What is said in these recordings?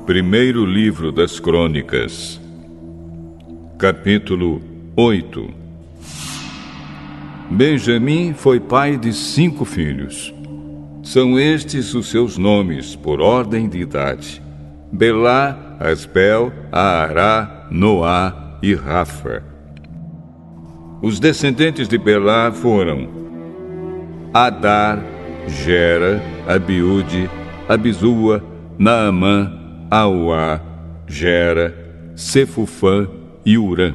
Primeiro livro das Crônicas, capítulo 8. Benjamim foi pai de 5 filhos. São estes os seus nomes, por ordem de idade: Belá, Asbel, Aará, Noá e Rafa. Os descendentes de Belá foram Adar, Gera, Abiúde, Abizua, Naamã, Auá, Gera, Sefufã e Urã.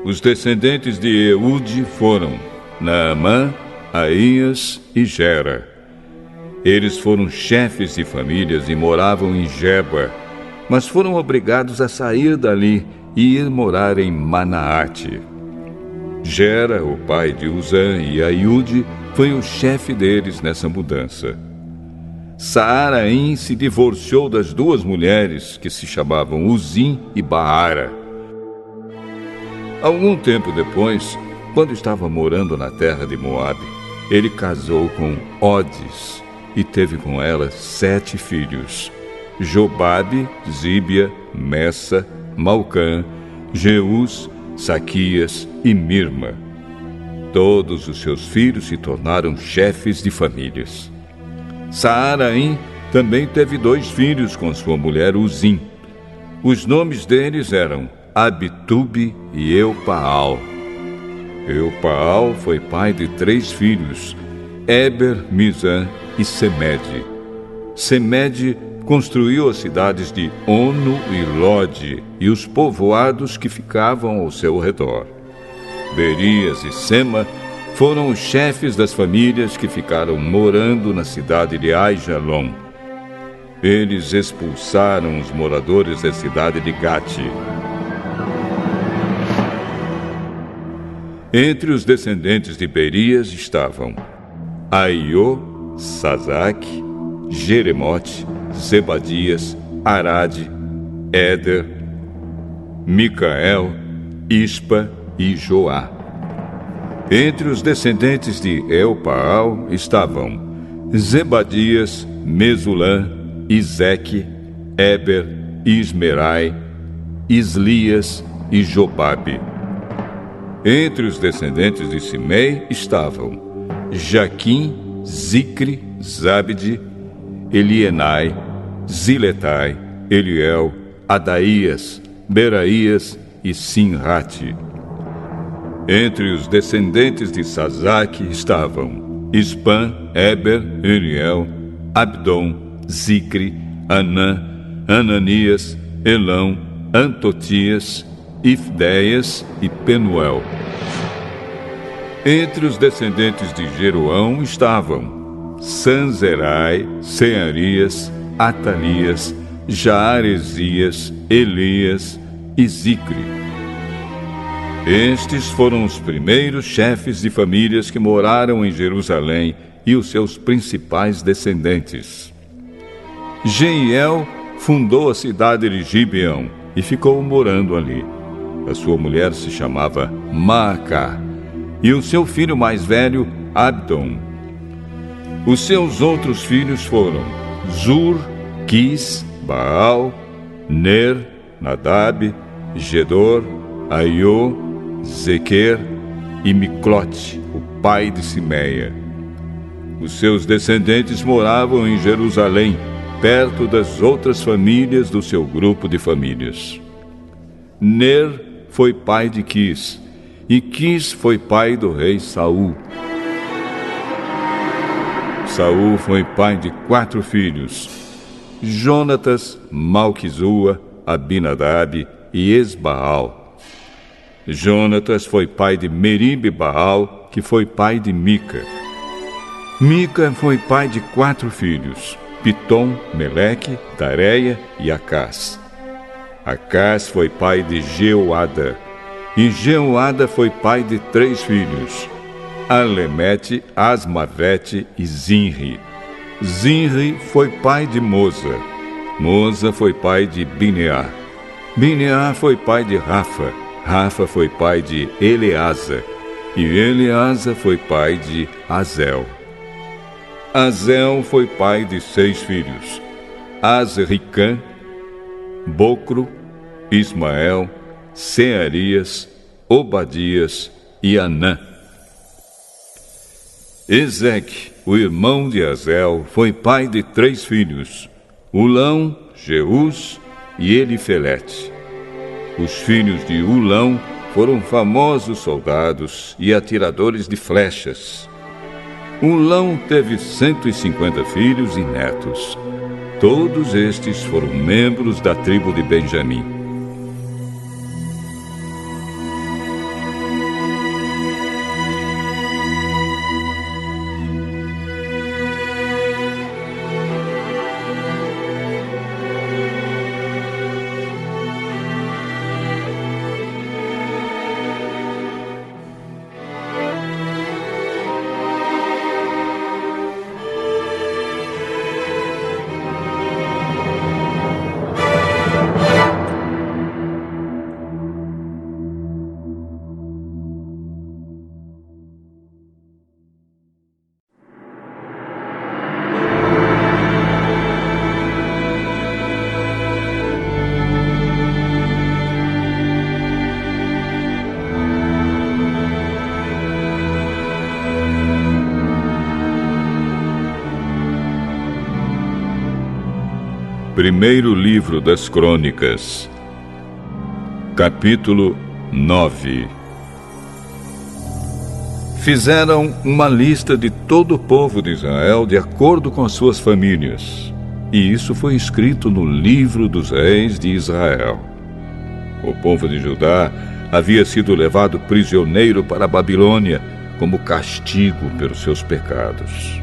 Os descendentes de Eude foram Naamã, Aías e Gera. Eles foram chefes de famílias e moravam em Geba, mas foram obrigados a sair dali e ir morar em Manaate. Gera, o pai de Uzã e Aiúde, foi o chefe deles nessa mudança. Saaraim se divorciou das 2 mulheres que se chamavam Uzim e Baara. Algum tempo depois, quando estava morando na terra de Moabe, ele casou com Odes e teve com ela 7 filhos: Jobabe, Zíbia, Messa, Malcã, Jeús, Saquias e Mirma. Todos os seus filhos se tornaram chefes de famílias. Saaraim também teve 2 filhos com sua mulher Uzim. Os nomes deles eram Abitube e Eupaal. Eupaal foi pai de 3 filhos, Eber, Misã e Semede. Semede construiu as cidades de Ono e Lode e os povoados que ficavam ao seu redor. Berias e Sema foram os chefes das famílias que ficaram morando na cidade de Aijalon. Eles expulsaram os moradores da cidade de Gate. Entre os descendentes de Berias estavam Aiô, Sazaque, Jeremote, Zebadias, Arade, Éder, Micael, Ispa e Joá. Entre os descendentes de Eupaal estavam Zebadias, Mesulã, Izeque, Eber, Ismerai, Islias e Jobabe. Entre os descendentes de Simei estavam Jaquim, Zicre, Zabde, Elienai, Ziletai, Eliel, Adaías, Beraías e Sinrate. Entre os descendentes de Sazaque estavam Ispan, Eber, Eliel, Abdom, Zicre, Anã, Ananias, Elão, Antotias, Ifdeias e Penuel. Entre os descendentes de Jeroão estavam Sanzerai, Searias, Atalias, Jaaresias, Elias e Zicre. Estes foram os primeiros chefes de famílias que moraram em Jerusalém e os seus principais descendentes. Jeiel fundou a cidade de Gibeão e ficou morando ali. A sua mulher se chamava Maacá e o seu filho mais velho, Abdon. Os seus outros filhos foram Zur, Quis, Baal, Ner, Nadab, Gedor, Aiô, Zequer e Miclote, o pai de Simeia. Os seus descendentes moravam em Jerusalém, perto das outras famílias do seu grupo de famílias. Ner foi pai de Quis, e Quis foi pai do rei Saul. Saul foi pai de 4 filhos: Jonatas, Malquizua, Abinadab e Esbaal. Jonatas foi pai de Meribe-Baal, que foi pai de Mica. Mica foi pai de 4 filhos: Pitom, Meleque, Tareia e Acás. Acás foi pai de Jeoada, e Jeoada foi pai de 3 filhos: Alemete, Asmavete e Zinri. Zinri foi pai de Moza. Moza foi pai de Bineá. Bineá foi pai de Rafa. Rafa foi pai de Eleasa, e Eleasa foi pai de Azel. Azel foi pai de 6 filhos: Azricã, Bocro, Ismael, Searias, Obadias e Anã. Ezeque, o irmão de Azel, foi pai de 3 filhos, Ulão, Jeús e Elifelete. Os filhos de Ulão foram famosos soldados e atiradores de flechas. Ulão teve 150 filhos e netos. Todos estes foram membros da tribo de Benjamim. Primeiro livro das Crônicas, capítulo 9. Fizeram uma lista de todo o povo de Israel de acordo com as suas famílias, e isso foi escrito no livro dos reis de Israel. O povo de Judá havia sido levado prisioneiro para a Babilônia como castigo pelos seus pecados.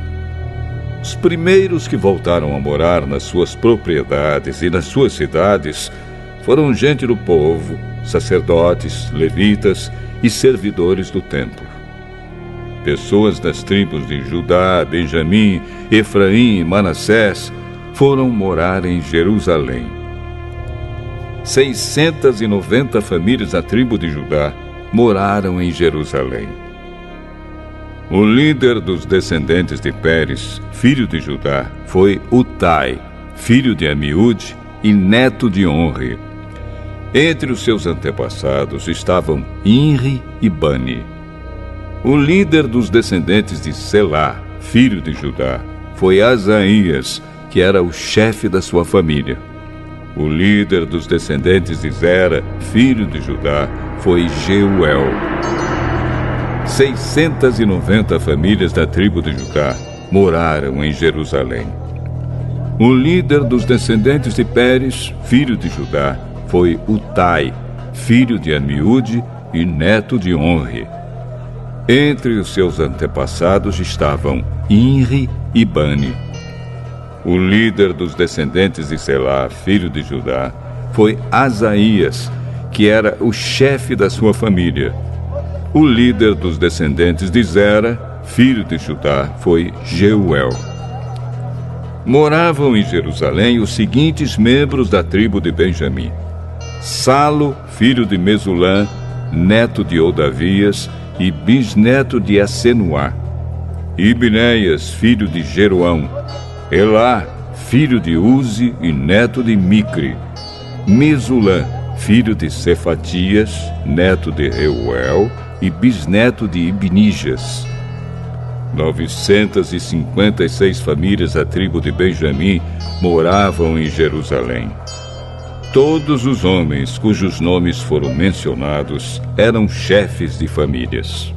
Os primeiros que voltaram a morar nas suas propriedades e nas suas cidades foram gente do povo, sacerdotes, levitas e servidores do templo. Pessoas das tribos de Judá, Benjamim, Efraim e Manassés foram morar em Jerusalém. 690 famílias da tribo de Judá moraram em Jerusalém. O líder dos descendentes de Pérez, filho de Judá, foi Utai, filho de Amiúde e neto de Onri. Entre os seus antepassados estavam Inri e Bani. O líder dos descendentes de Selá, filho de Judá, foi Asaías, que era o chefe da sua família. O líder dos descendentes de Zera, filho de Judá, foi Jeuel. 690 famílias da tribo de Judá moraram em Jerusalém. O líder dos descendentes de Pérez, filho de Judá, foi Utai, filho de Amiúde e neto de Onri. Entre os seus antepassados estavam Inri e Bani. O líder dos descendentes de Selá, filho de Judá, foi Asaías, que era o chefe da sua família. O líder dos descendentes de Zera, filho de Judá, foi Jeuel. Moravam em Jerusalém os seguintes membros da tribo de Benjamim: Salo, filho de Mesulã, neto de Odavias e bisneto de Assenuá; Ibneias, filho de Jeroão; Elá, filho de Uzi e neto de Micre; Mesulã, filho de Cefatias, neto de Reuel e bisneto de Ibnijas. 956 famílias da tribo de Benjamim moravam em Jerusalém. Todos os homens cujos nomes foram mencionados eram chefes de famílias.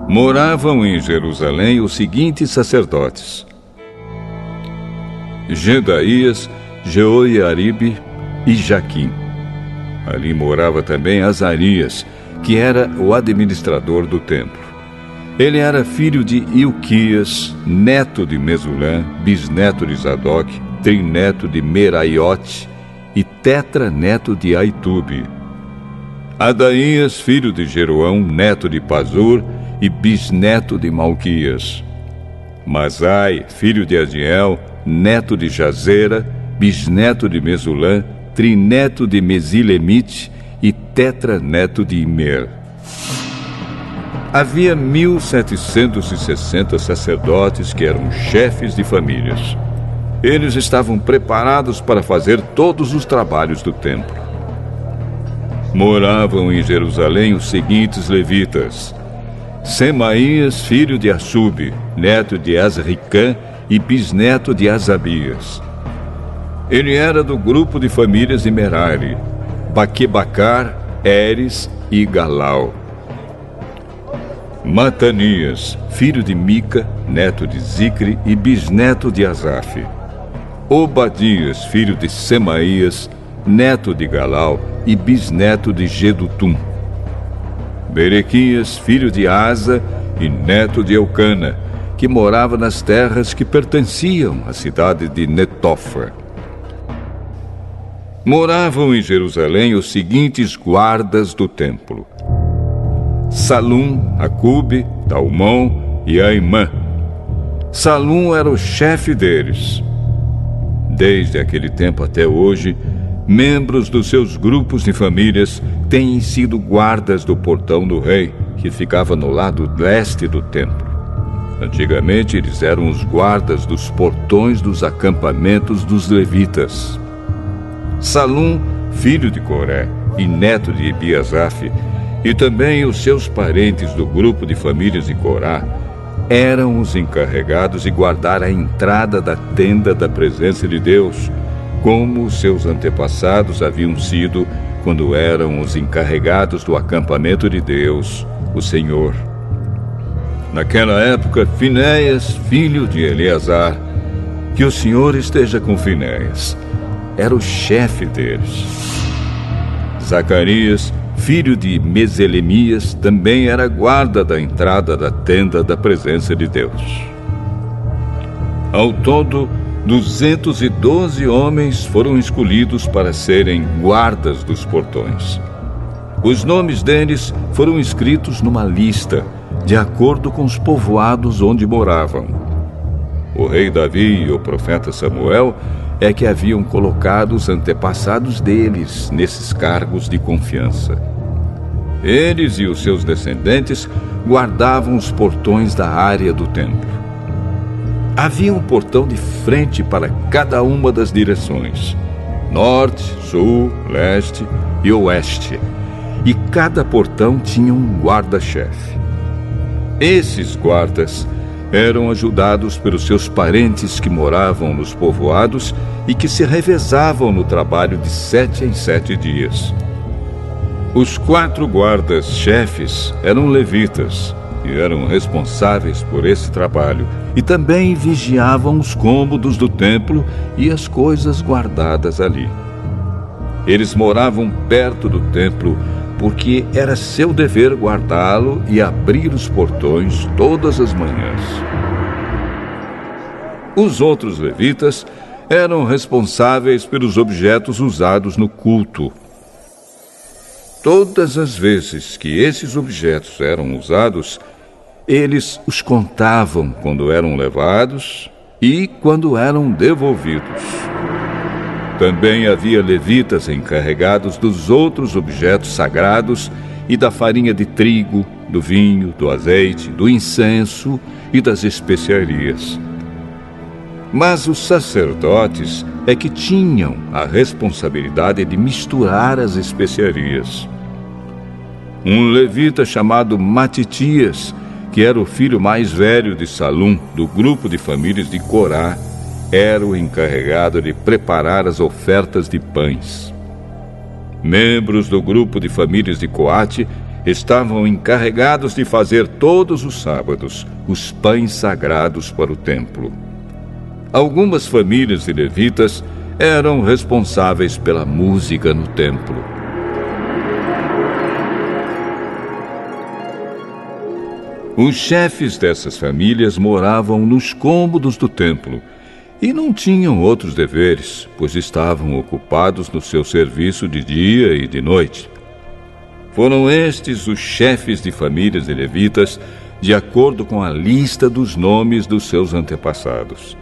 Moravam em Jerusalém os seguintes sacerdotes: Jedaías, Jeoiaribe e Jaquim. Ali morava também Azarias, que era o administrador do templo. Ele era filho de Ilquias, neto de Mesulã, bisneto de Zadok, trineto de Meraiote e tetraneto de Aitube. Adaías, filho de Jeroão, neto de Pazur e bisneto de Malquias. Masai, filho de Adiel, neto de Jazera, bisneto de Mesulã, trineto de Mesilemite e tetraneto de Imer. Havia 1.760 sacerdotes que eram chefes de famílias. Eles estavam preparados para fazer todos os trabalhos do templo. Moravam em Jerusalém os seguintes levitas: Semaías, filho de Assub, neto de Azricã e bisneto de Asabias. Ele era do grupo de famílias de Merari, Baquebacar, Eres e Galau. Matanias, filho de Mica, neto de Zicre e bisneto de Asaf. Obadias, filho de Semaías, neto de Galau e bisneto de Gedutum. Berequias, filho de Asa e neto de Eucana, que morava nas terras que pertenciam à cidade de Netofa. Moravam em Jerusalém os seguintes guardas do templo: Salum, Acube, Talmão e Aimã. Salum era o chefe deles. Desde aquele tempo até hoje, membros dos seus grupos de famílias têm sido guardas do portão do rei, que ficava no lado leste do templo. Antigamente, eles eram os guardas dos portões dos acampamentos dos levitas. Salum, filho de Coré e neto de Ebiasaf, e também os seus parentes do grupo de famílias de Corá, eram os encarregados de guardar a entrada da tenda da presença de Deus, como os seus antepassados haviam sido quando eram os encarregados do acampamento de Deus, o Senhor. Naquela época, Finéias, filho de Eleazar, que o Senhor esteja com Finéias, era o chefe deles. Zacarias, filho de Meselemias, também era guarda da entrada da tenda da presença de Deus. Ao todo, 212 homens foram escolhidos para serem guardas dos portões. Os nomes deles foram escritos numa lista, de acordo com os povoados onde moravam. O rei Davi e o profeta Samuel é que haviam colocado os antepassados deles nesses cargos de confiança. Eles e os seus descendentes guardavam os portões da área do templo. Havia um portão de frente para cada uma das direções: norte, sul, leste e oeste. E cada portão tinha um guarda-chefe. Esses guardas eram ajudados pelos seus parentes que moravam nos povoados e que se revezavam no trabalho de 7 em 7 dias. Os 4 guardas-chefes eram levitas e eram responsáveis por esse trabalho e também vigiavam os cômodos do templo e as coisas guardadas ali. Eles moravam perto do templo porque era seu dever guardá-lo e abrir os portões todas as manhãs. Os outros levitas eram responsáveis pelos objetos usados no culto. Todas as vezes que esses objetos eram usados, eles os contavam quando eram levados e quando eram devolvidos. Também havia levitas encarregados dos outros objetos sagrados e da farinha de trigo, do vinho, do azeite, do incenso e das especiarias. Mas os sacerdotes é que tinham a responsabilidade de misturar as especiarias. Um levita chamado Matitias, que era o filho mais velho de Salum, do grupo de famílias de Corá, era o encarregado de preparar as ofertas de pães. Membros do grupo de famílias de Coate estavam encarregados de fazer todos os sábados os pães sagrados para o templo. Algumas famílias de levitas eram responsáveis pela música no templo. Os chefes dessas famílias moravam nos cômodos do templo e não tinham outros deveres, pois estavam ocupados no seu serviço de dia e de noite. Foram estes os chefes de famílias de levitas, de acordo com a lista dos nomes dos seus antepassados.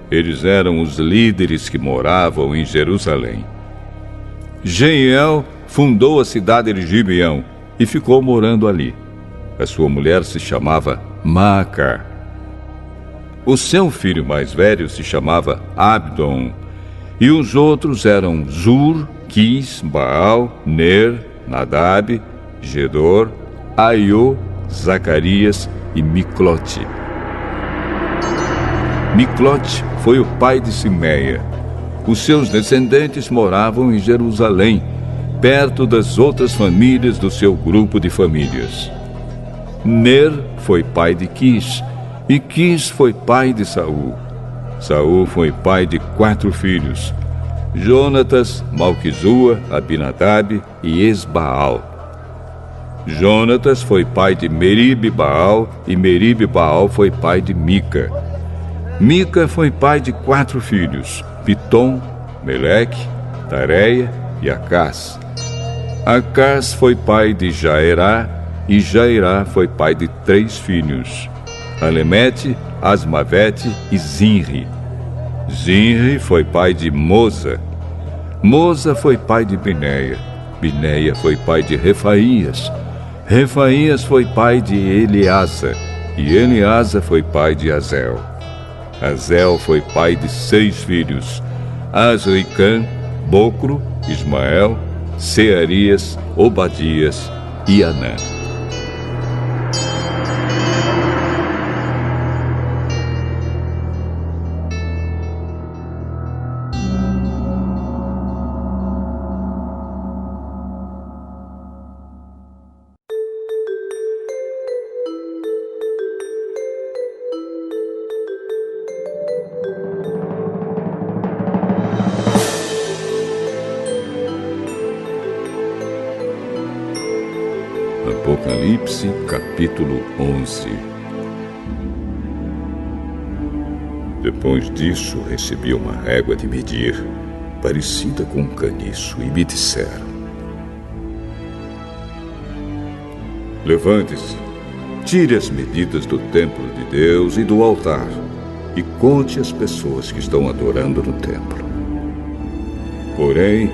Eles eram os líderes que moravam em Jerusalém. Jeiel fundou a cidade de Gibeão e ficou morando ali. A sua mulher se chamava Maaca. O seu filho mais velho se chamava Abdon. E os outros eram Zur, Quis, Baal, Ner, Nadab, Gedor, Aiô, Zacarias e Miclote. Miclote foi o pai de Simeia. Os seus descendentes moravam em Jerusalém, perto das outras famílias do seu grupo de famílias. Ner foi pai de Quis, e Quis foi pai de Saul. Saul foi pai de 4 filhos: Jonatas, Malquizua, Abinadab e Esbaal. Jonatas foi pai de Meribe-Baal, e Meribe-Baal foi pai de Mica. Mica foi pai de 4 filhos: Pitom, Meleque, Tareia e Acás. Acás foi pai de Jaerá, e Jaerá foi pai de 3 filhos: Alemete, Asmavete e Zinri. Zinri foi pai de Moza. Moza foi pai de Bineia. Bineia foi pai de Refaías. Refaías foi pai de Eleasa. E Eleasa foi pai de Azel. Azel foi pai de 6 filhos: Azricã, Bocro, Ismael, Searias, Obadias e Anã. Apocalipse, capítulo 11. Depois disso, recebi uma régua de medir, parecida com um caniço, e me disseram: levante-se, tire as medidas do templo de Deus e do altar, e conte as pessoas que estão adorando no templo. Porém,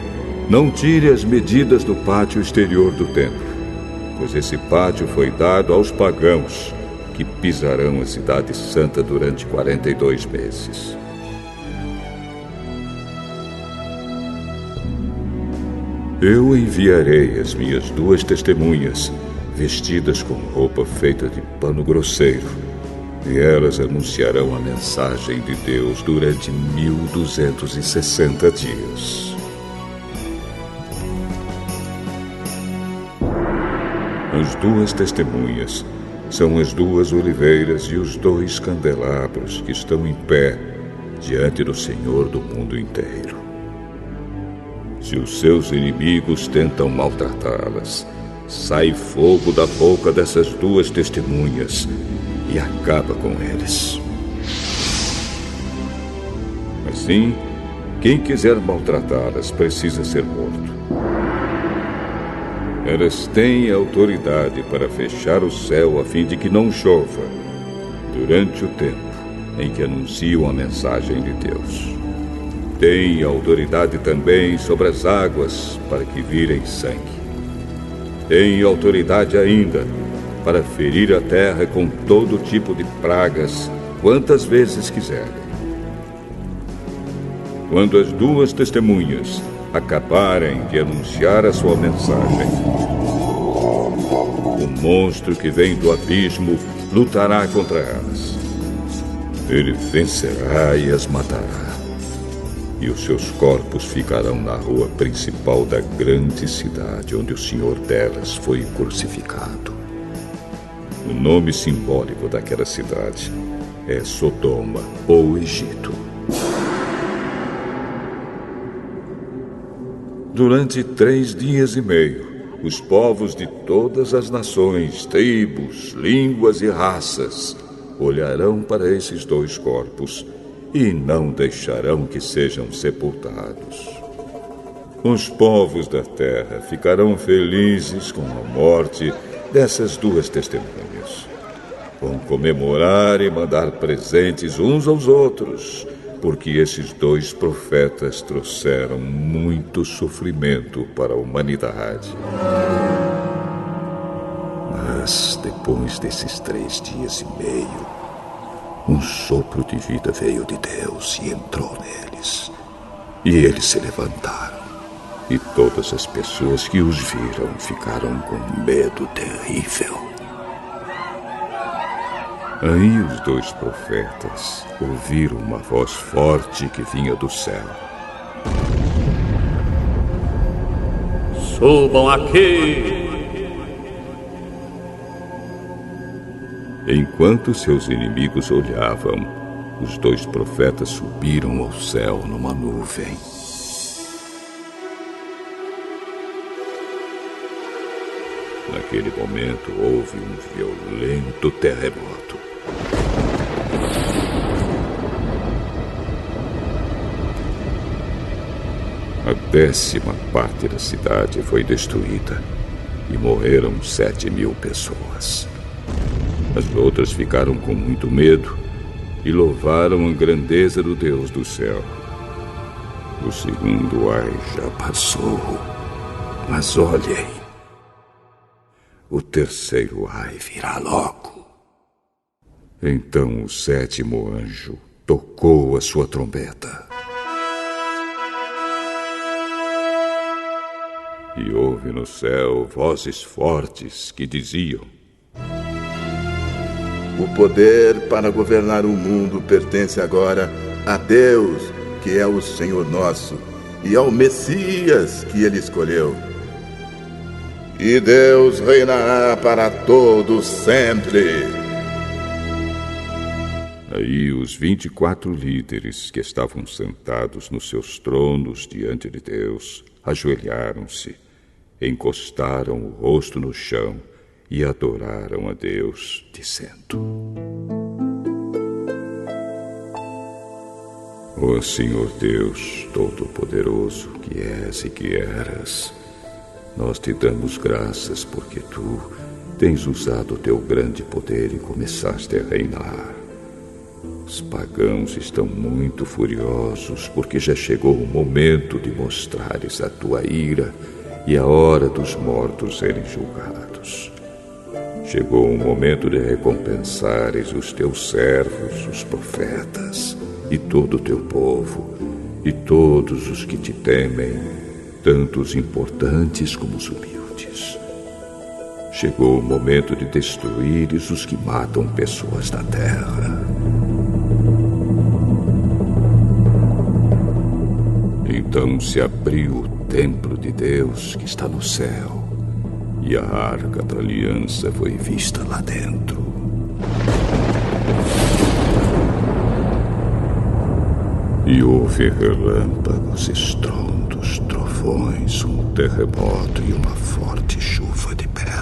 não tire as medidas do pátio exterior do templo, pois esse pátio foi dado aos pagãos, que pisarão a cidade santa durante 42 meses. Eu enviarei as minhas 2 testemunhas, vestidas com roupa feita de pano grosseiro, e elas anunciarão a mensagem de Deus durante 1260 dias. As 2 testemunhas são as 2 oliveiras e os 2 candelabros que estão em pé diante do Senhor do mundo inteiro. Se os seus inimigos tentam maltratá-las, sai fogo da boca dessas 2 testemunhas e acaba com eles. Assim, quem quiser maltratá-las precisa ser morto. Elas têm autoridade para fechar o céu a fim de que não chova durante o tempo em que anunciam a mensagem de Deus. Têm autoridade também sobre as águas para que virem sangue. Têm autoridade ainda para ferir a terra com todo tipo de pragas, quantas vezes quiserem. Quando as 2 testemunhas acabarem de anunciar a sua mensagem, o monstro que vem do abismo lutará contra elas. Ele vencerá e as matará, e os seus corpos ficarão na rua principal da grande cidade onde o senhor delas foi crucificado. O nome simbólico daquela cidade é Sodoma ou Egito. Durante 3 dias e meio, os povos de todas as nações, tribos, línguas e raças olharão para esses 2 corpos e não deixarão que sejam sepultados. Os povos da terra ficarão felizes com a morte dessas 2 testemunhas. Vão comemorar e mandar presentes uns aos outros, porque esses 2 profetas trouxeram muito sofrimento para a humanidade. Mas, depois desses 3 dias e meio, um sopro de vida veio de Deus e entrou neles. E eles se levantaram. E todas as pessoas que os viram ficaram com medo terrível. Aí os 2 profetas ouviram uma voz forte que vinha do céu. Subam aqui! Enquanto seus inimigos olhavam, os 2 profetas subiram ao céu numa nuvem. Naquele momento houve um violento terremoto. A 10ª parte da cidade foi destruída e morreram 7.000 pessoas. As outras ficaram com muito medo e louvaram a grandeza do Deus do céu. O segundo ai já passou, mas olhem, o terceiro ai virá logo. Então o 7º anjo tocou a sua trombeta. E houve no céu vozes fortes que diziam: o poder para governar o mundo pertence agora a Deus, que é o Senhor nosso, e ao Messias que ele escolheu. E Deus reinará para todos sempre. Aí os 24 líderes que estavam sentados nos seus tronos diante de Deus ajoelharam-se, encostaram o rosto no chão e adoraram a Deus, dizendo: ó Senhor Deus Todo-Poderoso, que és e que eras, nós te damos graças porque tu tens usado o teu grande poder e começaste a reinar. Os pagãos estão muito furiosos porque já chegou o momento de mostrares a tua ira e a hora dos mortos serem julgados. Chegou o momento de recompensares os teus servos, os profetas, e todo o teu povo, e todos os que te temem, tanto os importantes como os humildes. Chegou o momento de destruires os que matam pessoas da terra. Então se abriu o templo de Deus que está no céu, e a arca da aliança foi vista lá dentro. E houve relâmpagos, estrondos, trovões, um terremoto e uma forte chuva de pedra.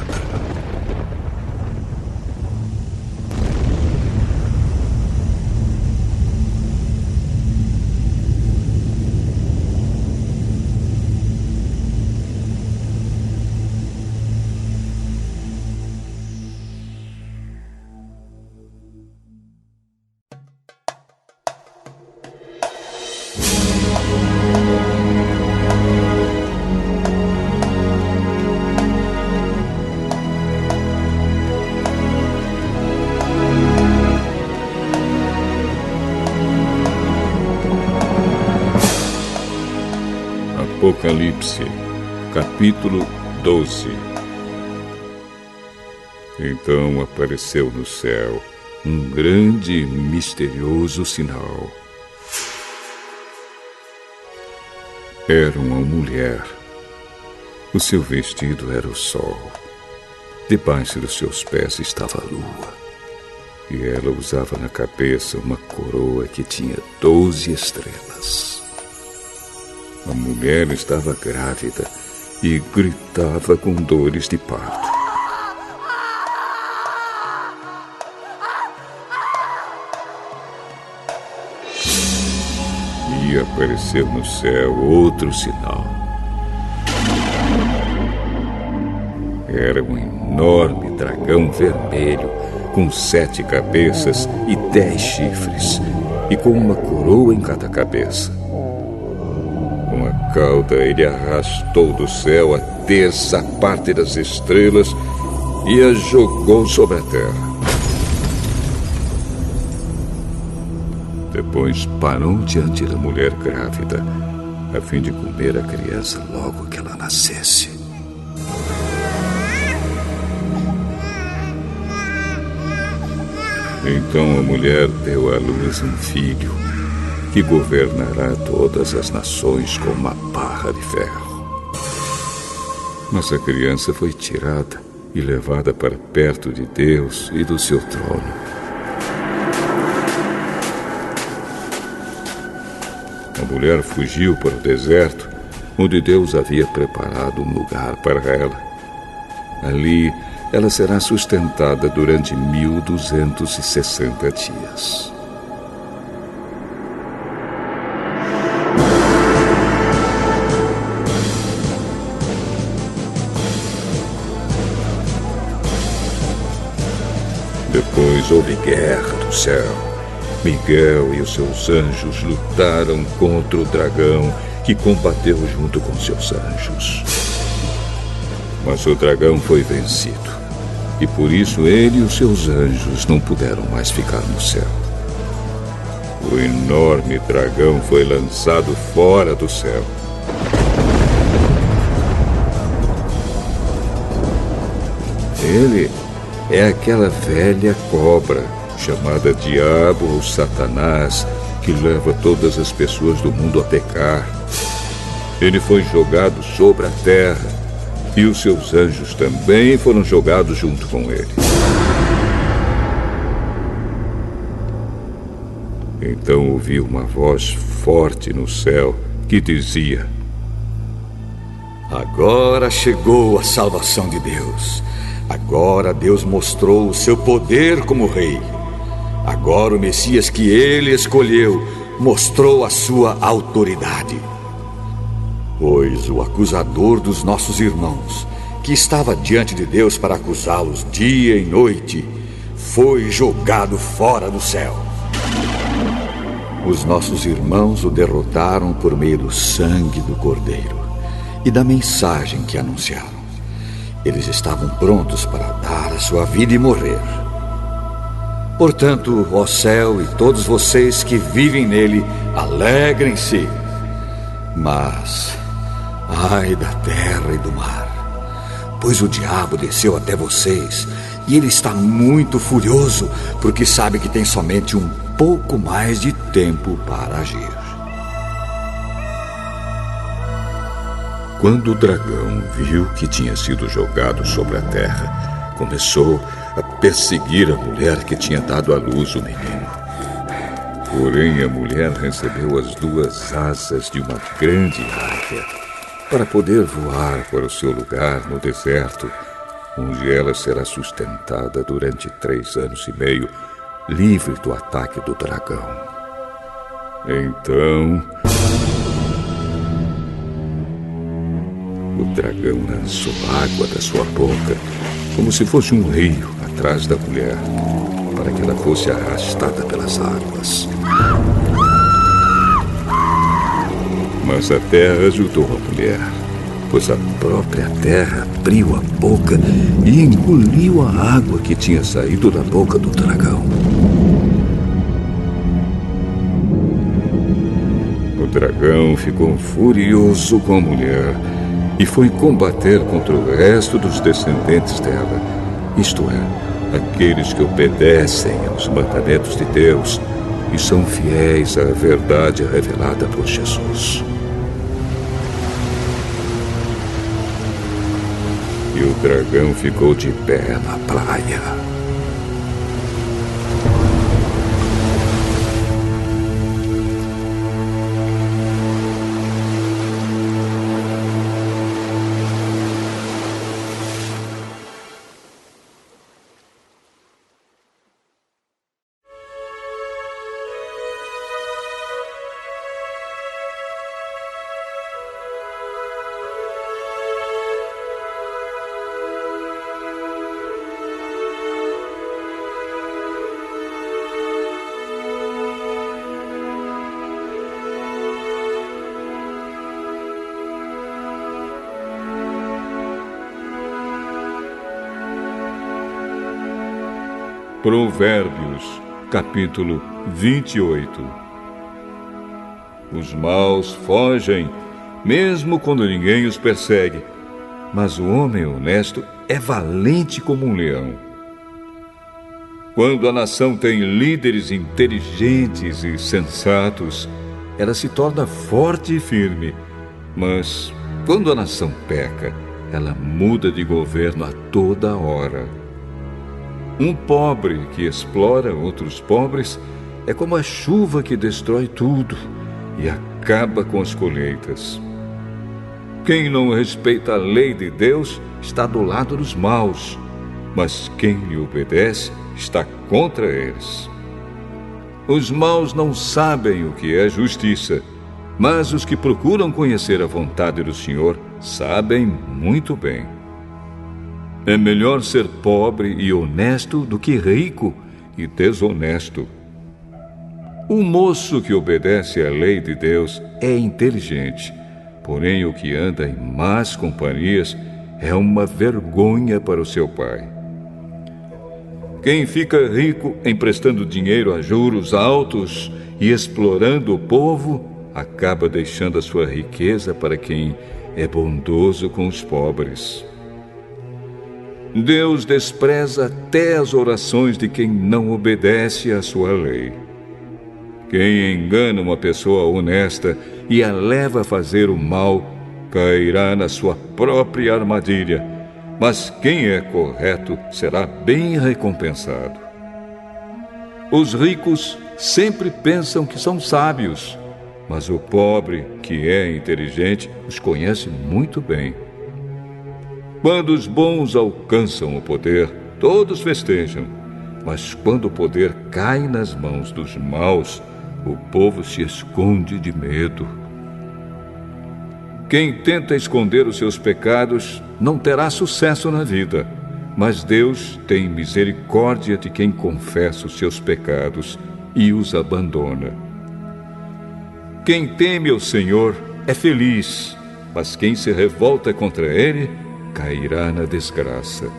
Apocalipse, capítulo 12. Então apareceu no céu um grande e misterioso sinal. Era uma mulher. O seu vestido era o sol. Debaixo dos seus pés estava a lua. E ela usava na cabeça uma coroa que tinha 12 estrelas. A mulher estava grávida e gritava com dores de parto. E apareceu no céu outro sinal. Era um enorme dragão vermelho com 7 cabeças e 10 chifres, e com uma coroa em cada cabeça. Com a cauda ele arrastou do céu a 10ª parte das estrelas e a jogou sobre a terra. Depois parou diante da mulher grávida, a fim de comer a criança logo que ela nascesse. Então a mulher deu à luz um filho, que governará todas as nações com uma barra de ferro. Mas a criança foi tirada e levada para perto de Deus e do seu trono. A mulher fugiu para o deserto, onde Deus havia preparado um lugar para ela. Ali, ela será sustentada durante 1260 dias. Depois houve guerra do céu. Miguel e os seus anjos lutaram contra o dragão, que combateu junto com seus anjos. Mas o dragão foi vencido, e por isso ele e os seus anjos não puderam mais ficar no céu. O enorme dragão foi lançado fora do céu. Ele é aquela velha cobra, chamada Diabo ou Satanás, que leva todas as pessoas do mundo a pecar. Ele foi jogado sobre a terra, e os seus anjos também foram jogados junto com ele. Então ouvi uma voz forte no céu que dizia: Agora chegou a salvação de Deus. Agora Deus mostrou o seu poder como rei. Agora o Messias que ele escolheu mostrou a sua autoridade. Pois o acusador dos nossos irmãos, que estava diante de Deus para acusá-los dia e noite, foi jogado fora do céu. Os nossos irmãos o derrotaram por meio do sangue do Cordeiro e da mensagem que anunciaram. Eles estavam prontos para dar a sua vida e morrer. Portanto, ó céu e todos vocês que vivem nele, alegrem-se. Mas, ai da terra e do mar, pois o diabo desceu até vocês e ele está muito furioso, porque sabe que tem somente um pouco mais de tempo para agir. Quando o dragão viu que tinha sido jogado sobre a terra, começou a perseguir a mulher que tinha dado à luz o menino. Porém, a mulher recebeu as 2 asas de uma grande águia para poder voar para o seu lugar no deserto, onde ela será sustentada durante 3 anos e meio, livre do ataque do dragão. Então, o dragão lançou água da sua boca, como se fosse um rio, atrás da mulher, para que ela fosse arrastada pelas águas. Mas a terra ajudou a mulher, pois a própria terra abriu a boca e engoliu a água que tinha saído da boca do dragão. O dragão ficou furioso com a mulher e foi combater contra o resto dos descendentes dela, isto é, aqueles que obedecem aos mandamentos de Deus e são fiéis à verdade revelada por Jesus. E o dragão ficou de pé na praia. Provérbios, capítulo 28. Os maus fogem, mesmo quando ninguém os persegue, mas o homem honesto é valente como um leão. Quando a nação tem líderes inteligentes e sensatos, ela se torna forte e firme, mas quando a nação peca, ela muda de governo a toda hora. Um pobre que explora outros pobres é como a chuva que destrói tudo e acaba com as colheitas. Quem não respeita a lei de Deus está do lado dos maus, mas quem lhe obedece está contra eles. Os maus não sabem o que é justiça, mas os que procuram conhecer a vontade do Senhor sabem muito bem. É melhor ser pobre e honesto do que rico e desonesto. O moço que obedece à lei de Deus é inteligente, porém o que anda em más companhias é uma vergonha para o seu pai. Quem fica rico emprestando dinheiro a juros altos e explorando o povo, acaba deixando a sua riqueza para quem é bondoso com os pobres. Deus despreza até as orações de quem não obedece à sua lei. Quem engana uma pessoa honesta e a leva a fazer o mal, cairá na sua própria armadilha, mas quem é correto será bem recompensado. Os ricos sempre pensam que são sábios, mas o pobre, que é inteligente, os conhece muito bem. Quando os bons alcançam o poder, todos festejam, mas quando o poder cai nas mãos dos maus, o povo se esconde de medo. Quem tenta esconder os seus pecados não terá sucesso na vida, mas Deus tem misericórdia de quem confessa os seus pecados e os abandona. Quem teme ao Senhor é feliz, mas quem se revolta contra Ele cairá na desgraça.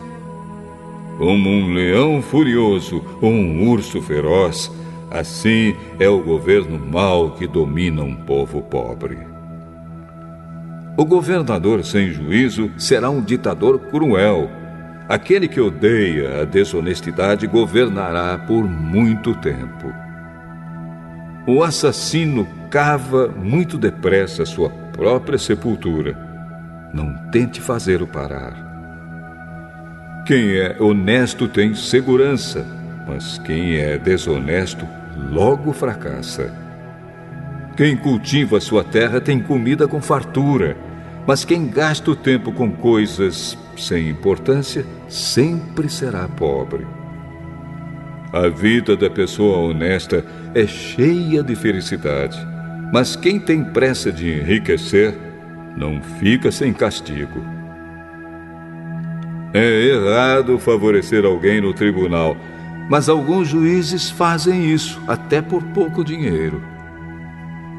Como um leão furioso ou um urso feroz, assim é o governo mau que domina um povo pobre. O governador sem juízo será um ditador cruel. Aquele que odeia a desonestidade governará por muito tempo. O assassino cava muito depressa sua própria sepultura. Não tente fazê-lo parar. Quem é honesto tem segurança, mas quem é desonesto logo fracassa. Quem cultiva sua terra tem comida com fartura, mas quem gasta o tempo com coisas sem importância sempre será pobre. A vida da pessoa honesta é cheia de felicidade, mas quem tem pressa de enriquecer não fica sem castigo. É errado favorecer alguém no tribunal, mas alguns juízes fazem isso, até por pouco dinheiro.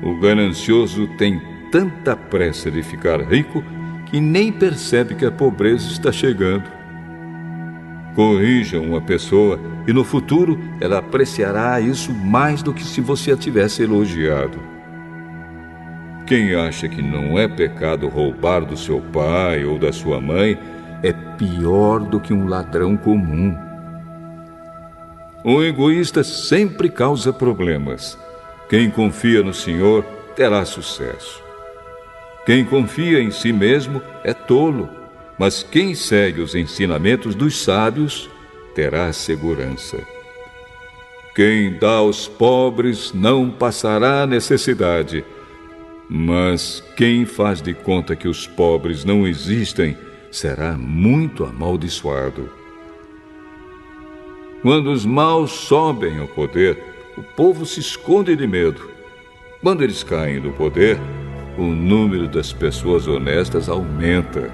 O ganancioso tem tanta pressa de ficar rico que nem percebe que a pobreza está chegando. Corrija uma pessoa e no futuro ela apreciará isso mais do que se você a tivesse elogiado. Quem acha que não é pecado roubar do seu pai ou da sua mãe é pior do que um ladrão comum. O egoísta sempre causa problemas. Quem confia no Senhor terá sucesso. Quem confia em si mesmo é tolo, mas quem segue os ensinamentos dos sábios terá segurança. Quem dá aos pobres não passará necessidade, mas quem faz de conta que os pobres não existem será muito amaldiçoado. Quando os maus sobem ao poder, o povo se esconde de medo. Quando eles caem do poder, o número das pessoas honestas aumenta.